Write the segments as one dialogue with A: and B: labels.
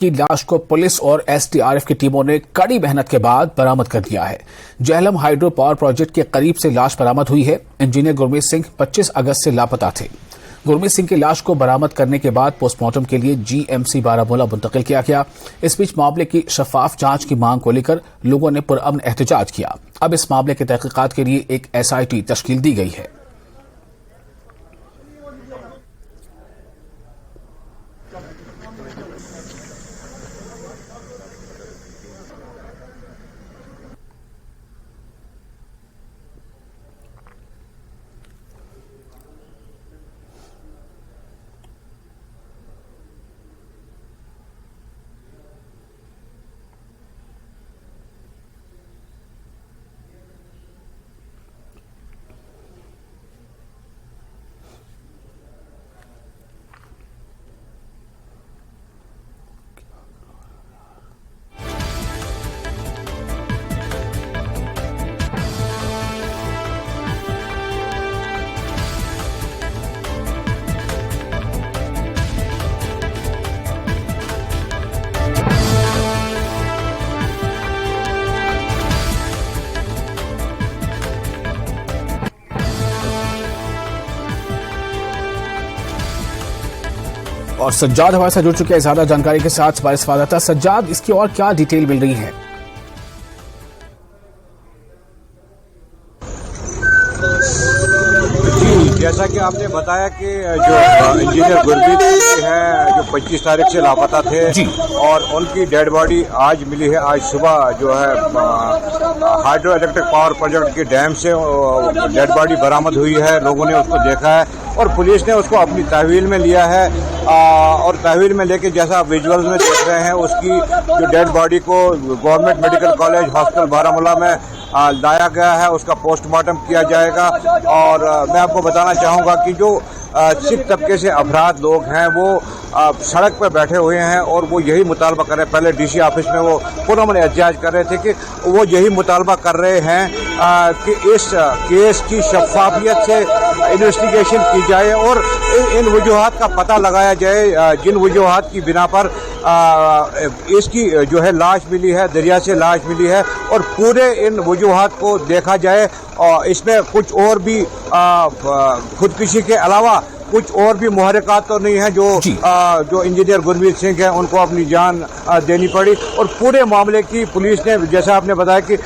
A: की लाश को पुलिस और एसडीआरएफ की टीमों ने कड़ी मेहनत के बाद बरामद कर लिया है। जेहलम हाइड्रो पावर प्रोजेक्ट के करीब से लाश बरामद हुई है। इंजीनियर गुरमीत सिंह 25 अगस्त से लापता थे। गुरमीत सिंह की लाश को बरामद करने के बाद पोस्टमार्टम के लिए जीएमसी बारामूला मुंतकिल किया गया। इस बीच मामले की शफाफ जांच की मांग को लेकर लोगों ने पुरअमन एहतजाज किया। अब इस मामले की तहकीकात के लिए एक एसआईटी तश्कील दी गई है। और सज्जाद हमारे साथ जुड़ चुके हैं ज्यादा जानकारी के साथ। हमारे संवाददाता सज्जाद, इसकी और क्या डिटेल मिल रही है?
B: जैसा कि आपने बताया कि जो इंजीनियर गुरमीत सिंह है जो 25 तारीख से लापता थे और उनकी डेड बॉडी आज मिली है। आज सुबह जो है हाइड्रो इलेक्ट्रिक पावर प्रोजेक्ट के डैम से डेड बॉडी बरामद हुई है। लोगों ने उसको देखा है और पुलिस ने उसको अपनी तहवील में लिया है और तहवील में लेके जैसा आप विजुअल्स में देख रहे हैं उसकी जो डेड बॉडी को government medical college hospital Baramulla में लाया गया है। उसका पोस्टमार्टम किया जाएगा। और मैं आपको बताना चाहूँगा कि जो सिख तबके से अफराद लोग हैं वो सड़क पर बैठे हुए हैं और वो यही मुतालबा कर रहे हैं। पहले डीसी ऑफिस में वो पुरअमन एहतजाज कर रहे थे कि वो यही मुतालबा कर रहे हैं कि इस केस की शफाफियत से इन्वेस्टिगेशन की जाए और इन वजूहात का पता लगाया जाए जिन वजूहात की बिना पर इसकी जो है लाश मिली है, दरिया से लाश मिली है और पूरे इन वजूहात को देखा जाए। और इसमें कुछ और भी खुदकुशी के अलावा कुछ और भी मुहर्रिकात तो नहीं है जो इंजीनियर गुरमीत सिंह है उनको अपनी जान देनी पड़ी। और पूरे मामले की पुलिस ने जैसा आपने बताया कि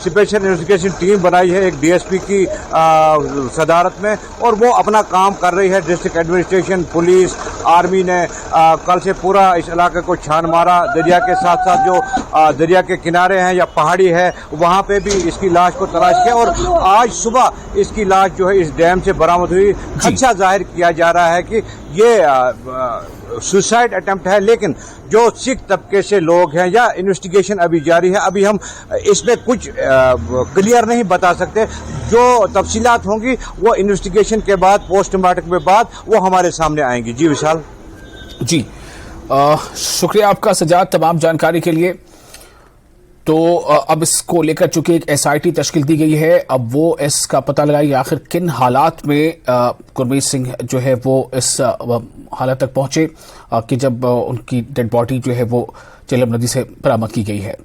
B: स्पेशल इन्वेस्टिगेशन टीम बनाई है एक डीएसपी की सदारत में और वो अपना काम कर रही है। डिस्ट्रिक्ट एडमिनिस्ट्रेशन, पुलिस, आर्मी ने कल से पूरा इस इलाके को छान मारा। दरिया के साथ साथ जो दरिया के किनारे हैं या पहाड़ी है वहाँ पे भी इसकी लाश को तलाश किया और आज सुबह इसकी लाश जो है इस डैम से बरामद हुई। खदशा जाहिर किया जा रहा है कि ये सुसाइड अटेम्प्ट है, लेकिन जो सिख तबके से लोग हैं या इन्वेस्टिगेशन अभी जारी है, अभी हम इसमें कुछ क्लियर नहीं बता सकते। जो तफसीलात होंगी वो इन्वेस्टिगेशन के बाद, पोस्टमार्टम के बाद वो हमारे सामने आएंगी। जी विशाल।
A: जी शुक्रिया आपका सज्जाद तमाम जानकारी के लिए। तो अब इसको लेकर चूंकि एक एसआईटी तश्कील दी गई है, अब वो इसका पता लगाएगी आखिर किन हालात में गुरमीत सिंह जो है वो इस हालत तक पहुंचे कि जब उनकी डेड बॉडी जो है वो जेहलम नदी से बरामद की गई है।